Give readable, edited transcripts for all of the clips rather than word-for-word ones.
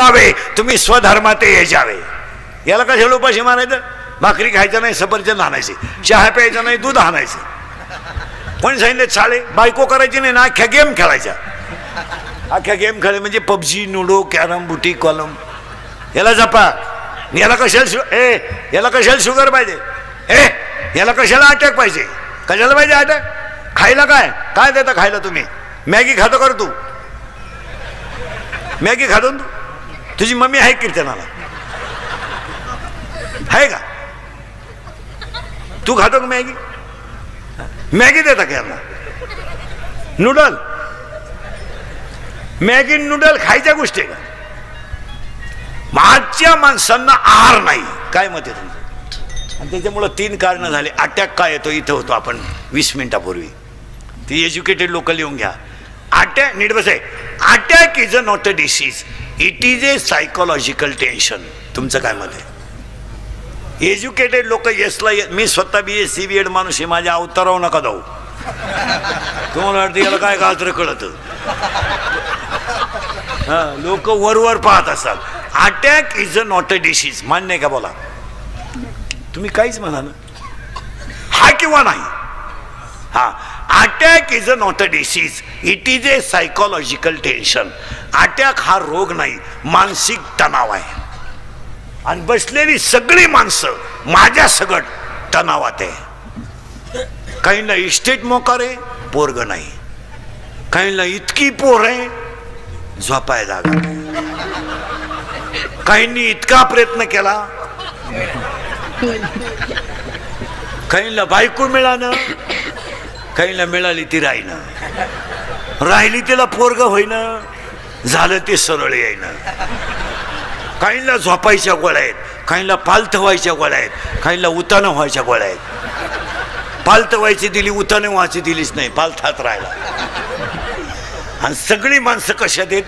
जावे तुम्ही स्वधर्माते ये जावे. याला कशाला उपाशी मारायचं? भाकरी खायचं नाही, सफरचंद आणायचे, चहा प्यायचं नाही, दूध आणायचं. पण सांगितलं चाले बायको करायची नाही ना, अख्ख्या गेम खेळायच्या. अख्ख्या गेम खेळ म्हणजे पबजी, लुडो, कॅरम, बुटी, कॉलम. याला जपा. याला कशाला शुगर पाहिजे? याला कशाला अटॅक पाहिजे? कशाला पाहिजे अटॅक? खायला काय काय देता खायला तुम्ही? मॅगी खातो कर तू? मॅगी खातो तू? तुझी मम्मी आहे कीर्तनाला? आहे का? तू खातो का मॅगी? मॅगी देता का यांना? नूडल, मॅगी नूडल खायच्या गोष्टी का? आजच्या माणसांना आहार नाही. काय मत आहे तुमचं? आणि त्याच्यामुळं 3 कारणं झाले. अटॅक काय येतो इथं होतो आपण 20 मिनिटापूर्वी. ती एज्युकेटेड लोक लिहून घ्या. अटॅक नीट बस आहे. Attack is a not a disease, it is a psychological tension. तुमचं काय मत आहे? एज्युकेटेड लोक येसला, मी स्वतः BSc BEd माणूस आहे, माझ्या अवतारावर नका जाऊ. तुम्हाला वाटतं याला काय गाजर कळत? लोक वरवर पाहत असतात. Attack is a not a disease. मान्य आहे का? बोला तुम्ही. काहीच म्हणा ना, हा किंवा नाही. हा, attack is a not a disease, it is a psychological tension. Attack हा रोग नाही, मानसिक तणाव आहे. आणि बसलेली सगळी माणसं माझ्या सगट तणावात आहे. काहींना इस्टेट मोकार आहे, पोरग नाही. काहींना इतकी पोर आहे, झोपाय जागा. काहींनी इतका प्रयत्न केला, काहींना बायको मिळालं, काहींना मिळाली ती राहीना, राहिली तिला पोरग होईना, झालं ते सरळ येईना. काहींना झोपायच्या गोळ्या आहेत, काहींना पालथ व्हायच्या गोळ्या आहेत, काहींना उतानं व्हायच्या गोळ्या आहेत. पालथ व्हायची दिली, उतानं व्हायची दिलीच नाही, पालथात राहिला. आणि सगळी माणसं कशात आहेत?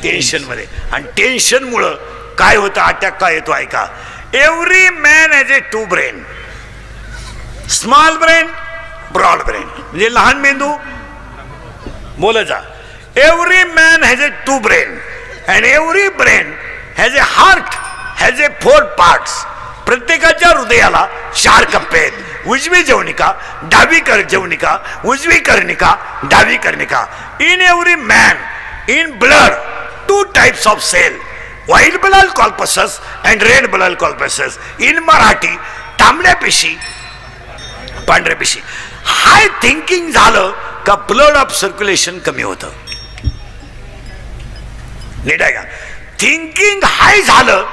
टेन्शन मध्ये. आणि टेन्शन मुळे काय होतं? अटॅक काय येतो ऐका. Every man has a 2 brain. Small brain, broad brain. म्हणजे लहान मेंदू, बोला जा. Every man has a 2 brain and every brain has a heart has a 4 parts. प्रत्येकाच्या हृदयाला 4 कप्पे आहेत. उजवी जवनिका, डावी जवनिका, उजवी कर्णिका, डावी कर्णिका. In every man, in blood 2 types of cell, white blood corpuscles and red blood corpuscles. In Marathi तांबड्या पेशी, पांढऱ्या पेशी. हाय थिंकिंग झालं का ब्लड ऑफ सर्क्युलेशन कमी होतं. नीट आहे का? थिंकिंग हाय झालं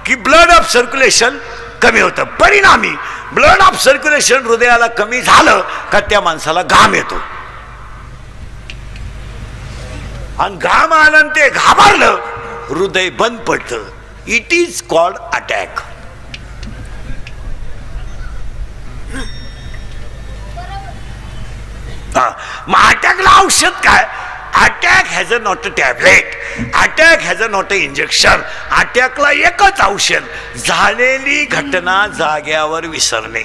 की ब्लड ऑफ सर्क्युलेशन कमी होतं. परिणामी ब्लड ऑफ सर्क्युलेशन हृदयाला कमी झालं का त्या माणसाला घाम येतो. आणि घाम आलं ते घाबरलं, हृदय बंद पडतं. It is called attack. मग अटॅकला औषध काय? Attack has a not a tablet, attack has a not a injection. अटॅकला एकच औषध, झालेली घटना जाग्यावर विसरणे.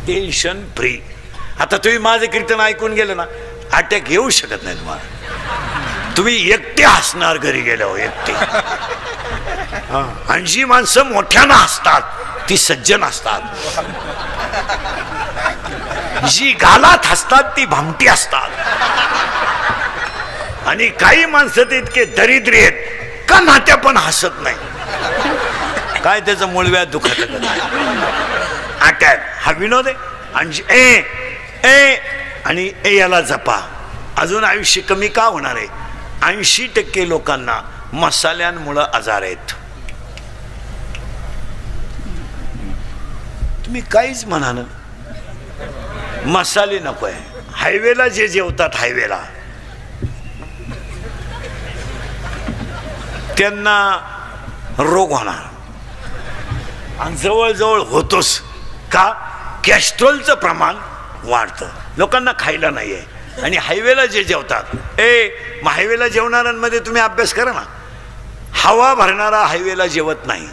Tension free. आता तुम्ही माझं कीर्तन ऐकून गेलं ना, अटॅक येऊ शकत नाही तुम्हाला. तुम्ही एकटे हसणार घरी गेल्यावर, एकटे. आणि जी माणसं मोठ्यानं हसतात ती सज्जन असतात. जी गालात हसतात ती भामटी असतात. आणि काही माणसं ते इतके दरिद्री आहेत का नात्या पण हसत नाही. काय त्याचं मूळव्याध दुखत. अटॅक हा विनोद आहे. आणि आणि याला जपा. अजून आयुष्य कमी का होणार आहे? 80% लोकांना मसाल्यांमुळे आजार आहेत. तुम्ही काहीच म्हणा ना, मसाले नको आहे. हायवेला जे जेवतात हायवेला त्यांना रोग होणार. आणि जवळजवळ होतोच का? कॅस्ट्रोलचं प्रमाण वाढतं. लोकांना खायला नाही आहे. आणि हायवेला जे जेवतात, मग हायवेला जेवणाऱ्यांमध्ये तुम्ही अभ्यास करा ना. हवा भरणारा हायवेला जेवत नाही.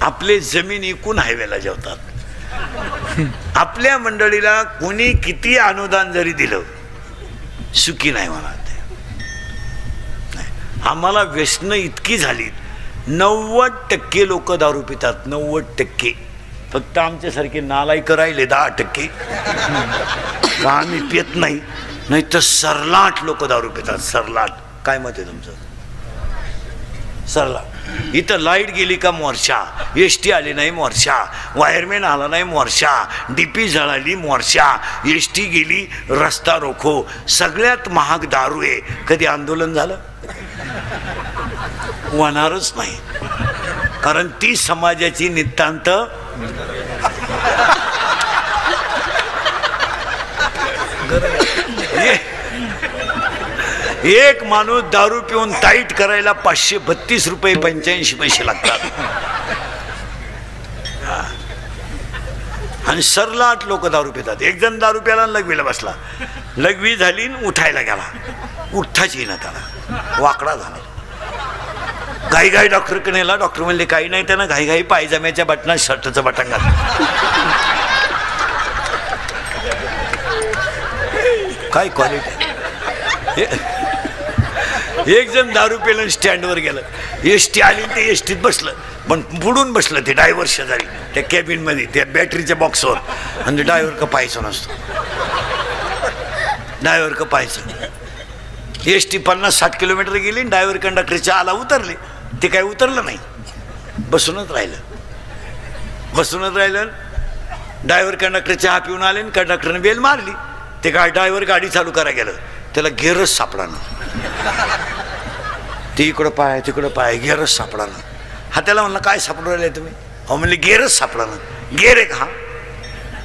आपले जमीन इकून हायवेला जेवतात. आपल्या मंडळीला कोणी किती अनुदान जरी दिलं सुखी नाही म्हणा ते. आम्हाला व्यसनं इतकी झालीत. 90% लोक दारू पितात. 90%. फक्त आमच्यासारखे नालायक राहिले 10%. का आम्ही पित नाही, नाही तर सरलाट लोक दारू पितात. सरलाट. काय मत आहे तुमचं? सरलाट. इथं लाईट गेली का मोर्चा, एसटी आली नाही मोर्चा, वायरमॅन आला नाही मोर्चा, डीपी जळाली मोर्चा, एसटी गेली रस्ता रोखो. सगळ्यात महाग दारू आहे. कधी आंदोलन झालं? होणारच नाही. कारण ती समाजाची नितांत एक माणूस दारू पिऊन टाईट करायला 532 रुपये 85 पैसे लागतात. आणि सरलाट लोक दारू पितात. एक जण दारू प्याला लघवीला बसला, लघवी झाली उठायला गेला, उठताच येईना त्याला, वाकडा झाला. घाई घाई डॉक्टरकडे नेला. डॉक्टर म्हणले काही नाही, त्यानं घाई घाई पायजाम्याच्या बटनात शर्टचं बटन घातलं. काय क्वालिटी. एक जण दारू पेलं स्टँडवर गेलं, एसटी आली ते एसटीत बसलं, पण बुडून बसलं ते ड्रायव्हर शेजारी त्या कॅबिन मध्ये त्या बॅटरीच्या बॉक्सवर. आणि ड्रायव्हर का पाहायचं नसतो, ड्रायव्हर का पाहायचं. एसटी 50-60 किलोमीटर गेली, ड्रायव्हर कंडक्टरच्या आला उतरले, ते काय उतरलं नाही, बसूनच राहिलं. बसूनच राहिलं. ड्रायव्हर कंडक्टर चहा पिऊन आले, कंडक्टरने बेल मारली. ते ड्रायव्हर गाडी चालू करायला गेलं, त्याला गेअरच सापडा ना. ते इकडं पाय तिकडं पाय, गेअरच सापडा ना. हा त्याला म्हणला काय सापडू राहिले तुम्ही? हो म्हणले गेअरच सापडा ना. गेअर आहे का?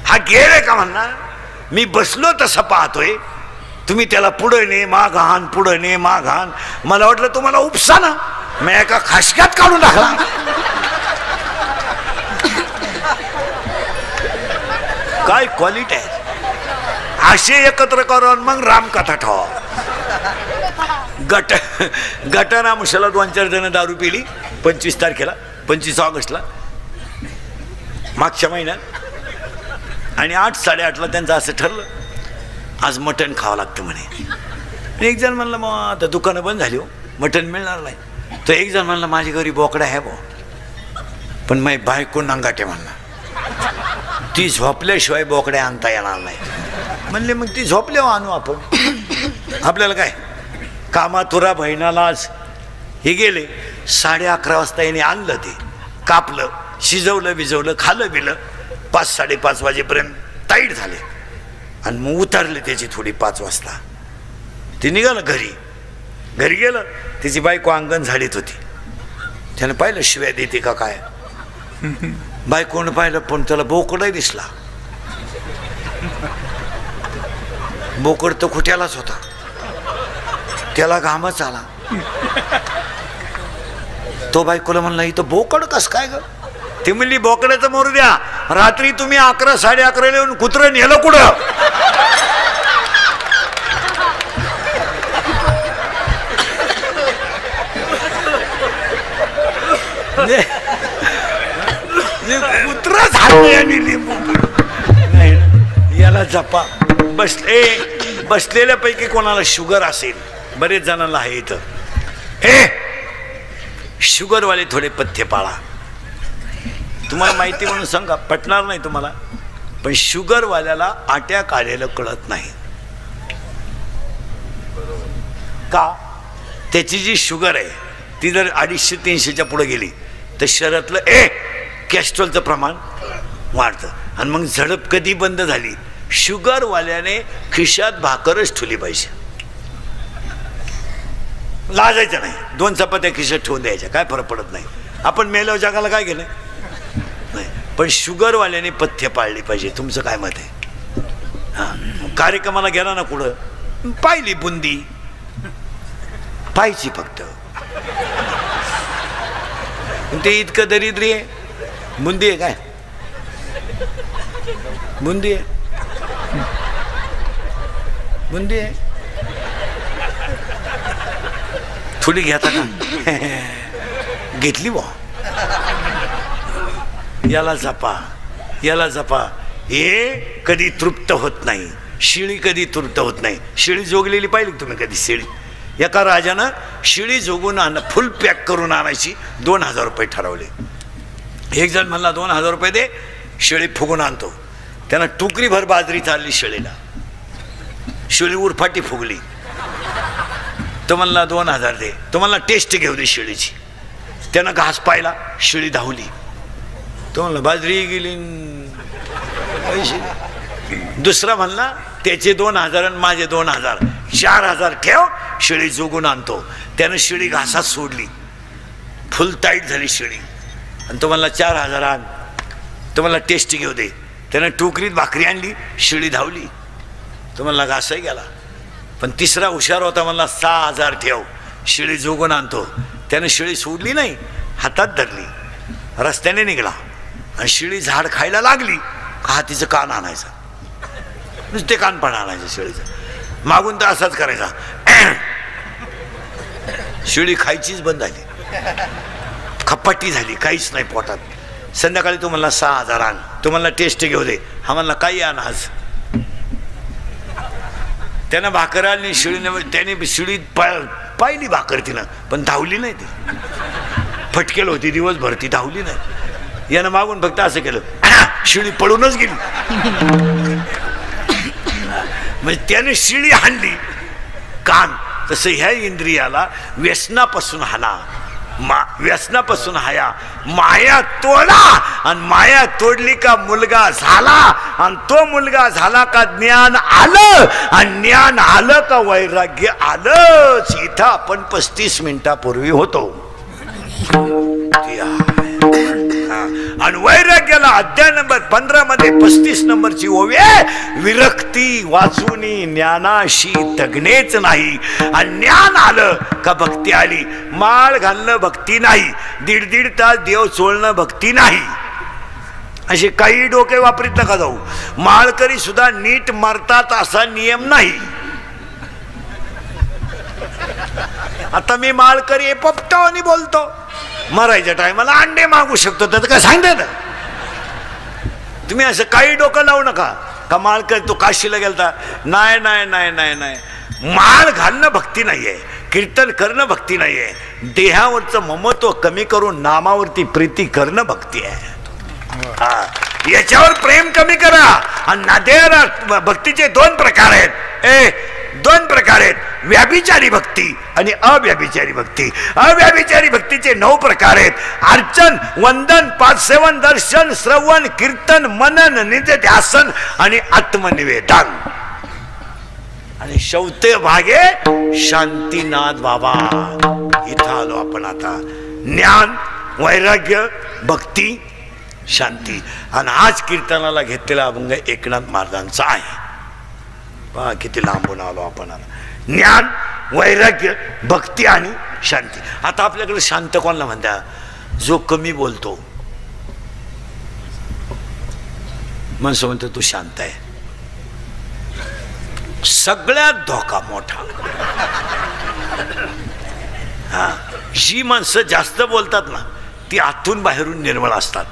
हा गेअर आहे का म्हणणार? मी बसलो तसं पाहतोय, तुम्ही त्याला पुढं ने माग हान, पुढं ने माग हान. मला वाटलं तुम्हाला उपसा ना, मी एका खासक्यात काढून टाकला. काय क्वालिटी आहे. असे एकत्र करून मग रामकथा ठेवा. गटारामुशाला 2-4 जण दारू पिली 25 तारखेला, 25 ऑगस्टला मागच्या महिन्यात. आणि 8-8:30ला त्यांचं असं ठरलं आज मटण खावं लागतं म्हणे. एक जण म्हणलं मग आता दुकानं बंद झाली, हो मटण मिळणार नाही. तर एक जण म्हणलं माझी घरी बोकडा आहे बो, पण माझी बायको नंगाटे म्हणला, ती झोपल्याशिवाय बोकड्या आणता येणार नाही. म्हणले मग ती झोपल्यावर आणू आपण, आपल्याला काय. कामातुरा बहिणालाच हे गेले. 11:30 वाजता याने आणलं, ते कापलं, शिजवलं बिजवलं, खाल्लं बिलं. 5-5:30 वाजेपर्यंत टाईट झाले. आणि मग उतरले त्याची थोडी 5 वाजता. ते निघालं घरी. घरी गेलं, त्याची बायको अंगण झाडीत होती. त्यानं पाहिलं शिव्या देते का काय. बायकोनं पाहिलं, पण त्याला बोकडही दिसला. बोकड तर खुट्यालाच होता, त्याला घामच आला. तो बायकोला म्हणला इथं बोकड कस काय ग? ते म्हणली बोकड्याचं मोरू द्या, रात्री तुम्ही 11-11:30 येऊन कुत्रं नेलं कुठं? कुत्रा याला जपा. बसलेल्यापैकी कोणाला शुगर असेल, बरेच जणांना आहे इथं, शुगरवाले थोडे पथ्य पाळा. तुम्हाला माहिती म्हणून सांगा, पटणार नाही तुम्हाला, पण शुगरवाल्याला आट्या काढायला कळत नाही. का? त्याची जी शुगर आहे ती जर 250-300च्या पुढे गेली तर शरीरातलं कॅस्ट्रॉलचं प्रमाण वाढतं. आणि मग झडप कधी बंद झाली? शुगरवाल्याने खिशात भाकरच ठेवली पाहिजे. लाजायचं नाही, 2 चपात्या खिशात ठेवून द्यायच्या, काय फरक पडत नाही. आपण मेल्यावर जगाला काय गेलं नाही. पण शुगरवाल्याने पथ्य पाळली पाहिजे. तुमचं काय मत आहे? हां, कार्यक्रमाला गेला ना कुठं, पाहिली बुंदी पाहिजे फक्त, ते इतकं दरिद्री आहे. बुंदी आहे काय? बुंदी आहे, बुंदी आहे. थोडी घेता का? घेतली बा. याला जपा, याला जपा. हे कधी तृप्त होत नाही. शिळी कधी तृप्त होत नाही. शिळी जोगलेली पाहिली तुम्ही कधी? शिळी एका राजानं शिळी जोगून फुल पॅक करून आणायची 2000 रुपये ठरवले. एक जण म्हणला 2000 रुपये दे, शिळी फुगून आणतो. त्यानं टुकरीभर बाजरी चालली शिळीला, शिळी उरफाटी फुगली. तो म्हणला 2000 दे. तो म्हणला टेस्ट घेऊ दे शिळीची. त्यानं घास पाहिला, शिळी धावली. तो म्हणला बाजरी गेली. दुसरा म्हणला त्याचे 2000 आणि माझे 2000, 4000 ठेव, शिळी जोगून आणतो. त्यानं शिळी घासात सोडली, फुल टाईट झाली शिळी. आणि तो म्हणला 4000 आण. तो म्हणला टेस्ट घेऊ दे. त्यानं टोकरीत भाकरी आणली, शिळी धावली. तो म्हणला घासही गेला. पण तिसरा हुशार होता, म्हणला 6000 ठेव, शिळी जोगून आणतो. त्यानं शिळी सोडली नाही, हातात धरली, रस्त्याने निघाला. आणि शिळी झाड खायला लागली का तिचं कान आणायचं, नुसते कानपण आणायचं शिळीचं. मागून तर असाच करायचा. शिळी खायचीच बंद झाली, खप्पाटी झाली, काहीच नाही पोटात. संध्याकाळी तो म्हणला 6000 आण. तो म्हणला टेस्ट घेऊ दे. हा म्हणला काही आण आज. त्यानं भाकर आणली शिळीने. त्याने शिळी पाहिली भाकर तिनं, पण धावली नाही. ती फटकेल होती दिवसभर, ती धावली नाही. यानं मागून फक्त असं केलं, शिळी पळूनच गेली. म्हणजे त्याने शिळी हाणली कान. तसं ह्या इंद्रियाला व्यसनापासून हाना, व्यसनापासून हाया, माया तोडा. आणि माया तोडली का मुलगा झाला. आणि तो मुलगा झाला का ज्ञान आलं. आणि ज्ञान आलं का वैराग्य आलंच. इथं आपण 35 मिनिटापूर्वी होतो. आणि वैराग्याला अध्याय नंबर 15 मध्ये 35 नंबरची ओवी आहे, विरक्ती वाचूनी ज्ञानाशी तगणेच नाही. आणि ज्ञान आलं का भक्ती आली. माळ घालणं भक्ती नाही, 1.5 तास देव चोळणं भक्ती नाही. असे काही डोके वापरीत नका जाऊ. माळकरी सुद्धा नीट मरतात असा नियम नाही. आता मी माळकरी पोपटावानी बोलतो, मरायच्या टायमाला अंडे मागू शकतो, त्याचं काय सांगते ना तुम्ही? असं काही डोकं लावू नका. का माळकरी तो काशीला गेलता, नाही नाही नाही नाही नाही. माळ घालणं भक्ती नाहीये, कीर्तन करणं भक्ती नाहीये. देहावरचं ममत्व कमी करून नामावरती प्रीती करणं भक्ती आहे. याच्यावर प्रेम कमी करा. आणि भक्तीचे 2 प्रकार आहेत. 2 प्रकार आहेत, व्याभिचारी भक्ती आणि अव्याभिचारी भक्ती. अव्याभिचारी भक्तीचे 9 प्रकार आहेत. अर्चन, वंदन, पादसेवन, दर्शन, श्रवण, कीर्तन, मनन, निधिध्यासन आणि आत्मनिवेदन. आणि शेवटे भागे शांतीनाथ बाबा. इथं आलो आपण आता. ज्ञान, वैराग्य, भक्ती, शांती. आणि आज कीर्तनाला घेतलेला अभंग एकनाथ महाराजांचा आहे. पहा किती लांबून आलो आपण. ज्ञान, वैराग्य, भक्ती आणि शांती. आता आपल्याकडे शांत कोणाला म्हणता? जो कमी बोलतो. माणसं म्हणतो तू शांत आहे. सगळ्यात धोका मोठा. हा, जी माणसं जास्त बोलतात ना ती आतून बाहेरून निर्मळ असतात.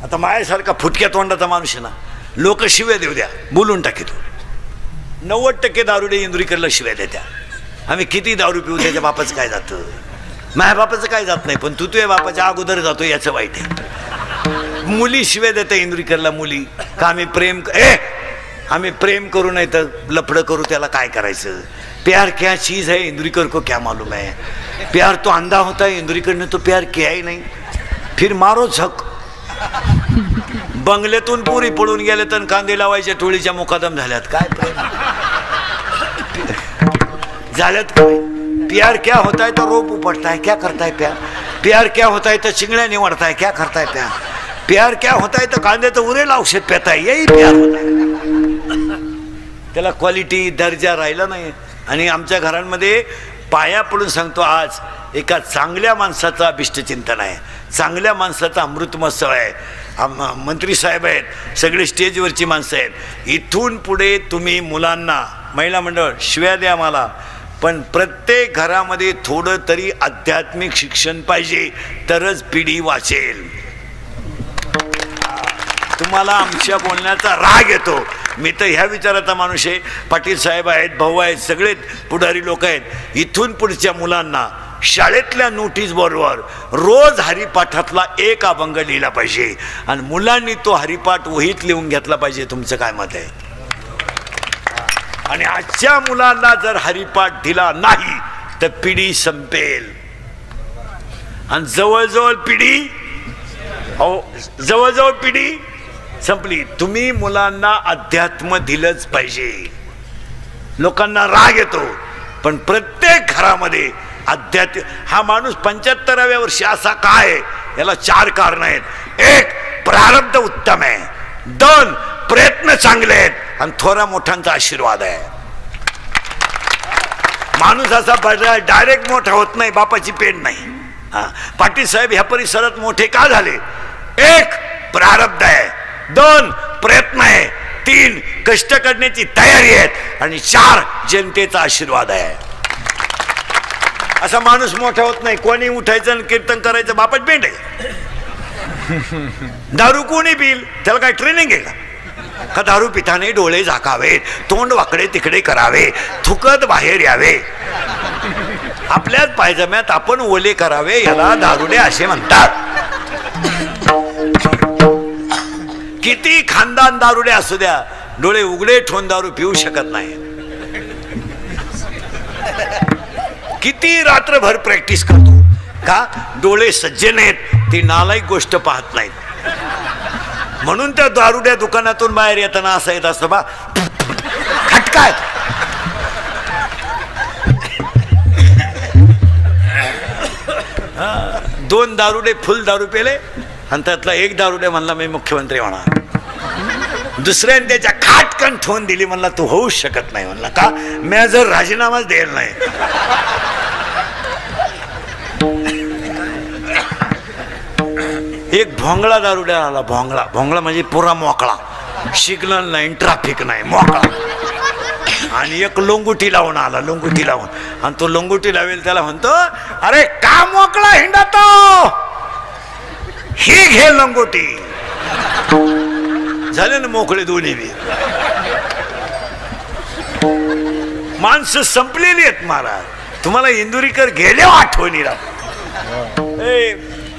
आता माझ्यासारखा फुटक्या तोंडाचा माणूस आहे ना, लोक शिव्या देऊ द्या, बोलून टाकीतो. 90% दारुडे इंदुरीकरला शिव्या देत्या. आम्ही किती दारू पिऊ, त्याच्या बापाचं काय जातं? माझ्या बापाचं काय जात नाही, पण तू तुझ्या बापाच्या अगोदर जातो याचं वाईट आहे. मुली शिव्या देत्या इंदुरीकरला. मुली का आम्ही प्रेम करू नाही तर लफडं करू, त्याला काय करायचं? प्यार क्या चीज है इंदुरीकर को क्या मालूम है. प्यार तो अंधा होता है, इंदुरीकर ने तो प्यार किया ही नहीं. फिर मारो झक. बंगल्यातून पुरी पडून गेले तर कांदे लावायच्या टोळीच्या मुकादम झाल्यात. काय प्रेम झाल्यात काय? प्यार क्या होता है तो रोप उपटता है, क्या करता है प्यार? प्यार क्या होता है तो चिंगड्या निवडता है, क्या करता है प्यार? प्यार क्या होता है तो कांदे तो उरेल औषध पेता है, यही प्यार होता है. त्याला क्वालिटी, दर्जा राहिला नाही. आणि आमच्या घरांमध्ये पाया पडून सांगतो, आज एका चांगल्या माणसाचा अभिष्टचिंतन आहे, चांगल्या माणसाचा अमृत महोत्सव आहे. मंत्री साहेब आहेत, सगळे स्टेजवरची माणसं आहेत. इथून पुढे तुम्ही मुलांना, महिला मंडळ शिव्या द्या मला, पण प्रत्येक घरामध्ये थोडं तरी आध्यात्मिक शिक्षण पाहिजे, तरच पिढी वाचेल. तुम्हाला आमच्या बोलण्याचा राग येतो, मी तर ह्या विचाराचा माणूस आहे. पाटील साहेब आहेत, भाऊ आहेत, सगळे पुढारी लोक आहेत. इथून पुढच्या मुलांना शाळेतल्या नोटीस बरोबर रोज हरिपाठातला एक अभंग लिहिला पाहिजे आणि मुलांनी तो हरिपाठ वहीत लिहून घेतला पाहिजे. तुमचं काय मत आहे? आणि आजच्या मुलांना जर हरिपाठ दिला नाही तर पिढी संपेल. आणि जवळजवळ पिढी संपली. तुम्ही मुलांना अध्यात्म दिलंच पाहिजे. लोकांना राग येतो पण प्रत्येक घरामध्ये अध्यात्म. हा माणूस 75व्या वर्षी असा काय? याला 4 कारण आहेत. 1, प्रारब्ध उत्तम आहे. 2, प्रयत्न चांगले आहेत आणि थोरा मोठ्यांचा आशीर्वाद आहे. माणूस असा डायरेक्ट मोठा होत नाही, बापाची पेन नाही. पाटील साहेब ह्या परिसरात मोठे का झाले? 1, प्रारब्ध आहे. 2, प्रयत्न आहे. 3, कष्ट करण्याची तयारी आहेत आणि 4, जनतेचा आशीर्वाद आहे. असा माणूस मोठा होत नाही. कोणी उठायचं आणि कीर्तन करायचं, बापाच पेंड आहे. दारू कोणी पिल, त्याला काय ट्रेनिंग आहे का? दारू पिताने डोळे झाकावे, तोंड वाकडे तिकडे करावे, थुकत बाहेर यावे, आपल्याच पायजम्यात आपण ओले करावे, याला दारुडे असे म्हणतात. किती खानदान दारुडे असू द्या, डोळे उघडे ठेवून दारू पिऊ शकत नाही. किती रात्रभर प्रॅक्टिस करतो का? डोळे सज्जन आहेत, ती नालायक गोष्ट पाहत नाहीत. म्हणून त्या दारुड्या दुकानातून बाहेर येताना असं येत असतं बा, खटकाय. दोन दारुडे फुल दारू पेले आणि त्यातला एक दारुडे म्हणला मी मुख्यमंत्री होणार. दुसऱ्याने त्याच्या खाटकन ठेवून दिली, म्हणला तू होऊच शकत नाही. म्हणला का? मी जर राजीनामाच द्यायला नाही. एक भोंगळा दारुड्या आला. भोंगळा म्हणजे पुरा मोकळा, सिग्नल नाही, ट्रॅफिक नाही, मोकळा. आणि एक लोंगुटी लावून आला, लोंगुटी लावून. आणि तो लोंगुटी लावेल त्याला म्हणतो, अरे का मोकळा हिंडतो, ही घे लोंगुटी. झाले ना मोकळे दोन्ही बी. माणसं संपलेली आहेत महाराज. तुम्हाला इंदुरीकर गेले आठवणी राहतो.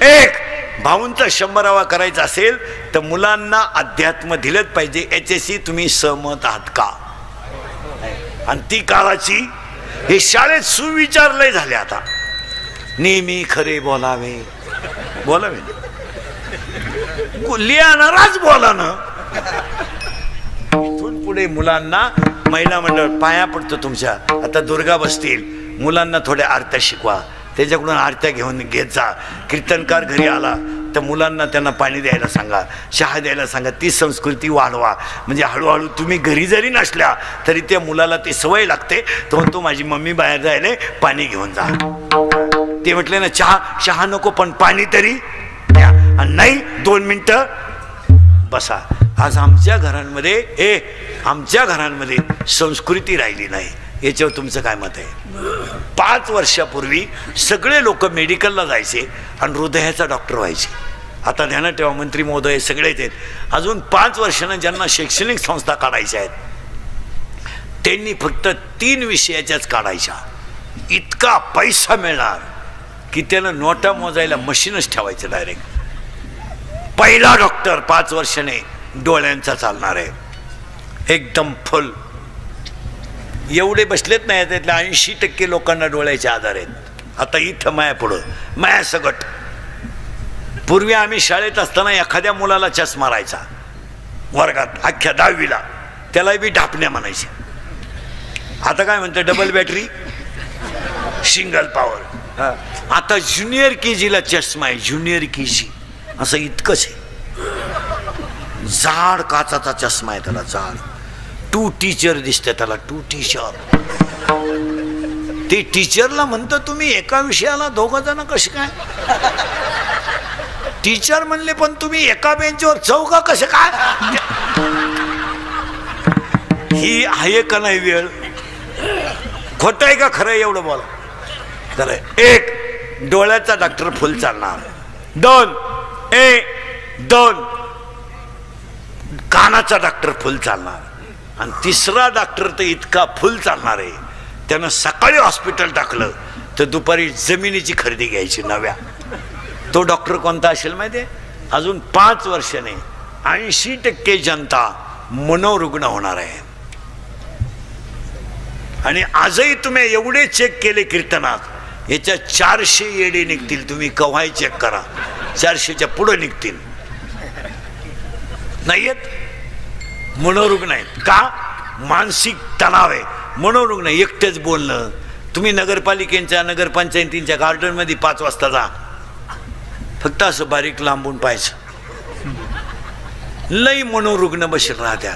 एक भाऊंचा 100वा करायचा असेल तर मुलांना अध्यात्म दिलंच पाहिजे. याच्याशी तुम्ही सहमत आहात का? आणि ती काळाची हे शाळेत सुविचार लय झाले आता. नेहमी खरे बोलावे, लिहाणाराच बोला ना. इथून पुढे मुलांना महिला मंडळ पाया पडतो तुमच्या. आता दुर्गा बसतील, मुलांना थोड्या आरत्या शिकवा, त्याच्याकडून आरत्या घेऊन घेत जा. कीर्तनकार घरी आला तर मुलांना त्यांना पाणी द्यायला सांगा, चहा द्यायला सांगा. ती संस्कृती वाढवा. म्हणजे हळूहळू तुम्ही घरी जरी नसल्या तरी त्या मुलाला ती सवय लागते. तो म्हणतो माझी मम्मी बाहेर जायला, पाणी घेऊन जा. ते म्हटले ना चहा नको पण पाणी तरी द्या. आणि नाही 2 मिनिटं बसा. आज आमच्या घरांमध्ये संस्कृती राहिली नाही. याच्यावर तुमचं काय मत आहे? 5 वर्षापूर्वी सगळे लोक मेडिकलला जायचे आणि हृदयाचा डॉक्टर व्हायचे. आता ध्यानात ठेवा, मंत्री महोदय सगळेच आहेत. अजून 5 वर्षांना ज्यांना शैक्षणिक संस्था काढायच्या आहेत त्यांनी फक्त 3 विषयाच्याच काढायच्या. इतका पैसा मिळणार की त्यानं नोटा मोजायला मशीनच ठेवायचं डायरेक्ट. पहिला डॉक्टर 5 वर्षाने डोळ्यांचा चालणार आहे, एकदम फुल. एवढे बसलेत नाही, त्यातल्या 80% लोकांना डोळ्याचे आजार आहेत. आता इथं माया पुढं माया सगट. पूर्वी आम्ही शाळेत असताना एखाद्या मुलाला चष्मा राहायचा वर्गात, अख्ख्या 10वीला, त्याला बी ढापण्या म्हणायचे. आता काय म्हणते, डबल बॅटरी, सिंगल पॉवर. आता ज्युनियर KGला चष्मा आहे, ज्युनियर KG. असं इतकंच आहे. जाड काचाचा चष्मा आहे त्याला, जाड. 2 टीचर दिसते त्याला, 2 टीचर. ते टीचरला म्हणतं तुम्ही एका विषयाला 2 जण कसे काय टीचर म्हणले, पण तुम्ही एका बेंचवर 4 कसे काय? ही आहे का नाही वेळ? खोटं आहे का खरं? एवढं बोला. तर 1 डोळ्याचा डॉक्टर फुल चालणार. 2 कानाचा डॉक्टर फुल चालणार. आणि तिसरा डॉक्टर तर इतका फुल चालणार आहे, त्यानं सकाळी हॉस्पिटल टाकलं तर दुपारी जमिनीची खरेदी घ्यायची नव्या. तो डॉक्टर कोणता असेल माहिती आहे? अजून 5 वर्षाने 80% जनता मनोरुग्ण होणार आहे. आणि आजही तुम्ही एवढे चेक केले कीर्तनात, याच्या 400 येडे निघतील. तुम्ही कव्हाही चेक करा, 400च्या पुढे निघतील. नाही आहेत, मनोरुग्ण आहेत. का? मानसिक तणाव आहे, मनोरुग्ण. एकटेच बोलणं. तुम्ही नगरपालिकेच्या नगरपंचायतींच्या गार्डनमध्ये 5 वाजता जा, फक्त असं बारीक लांबून पाहायचं. लई मनोरुग्ण बसेल राहत्या.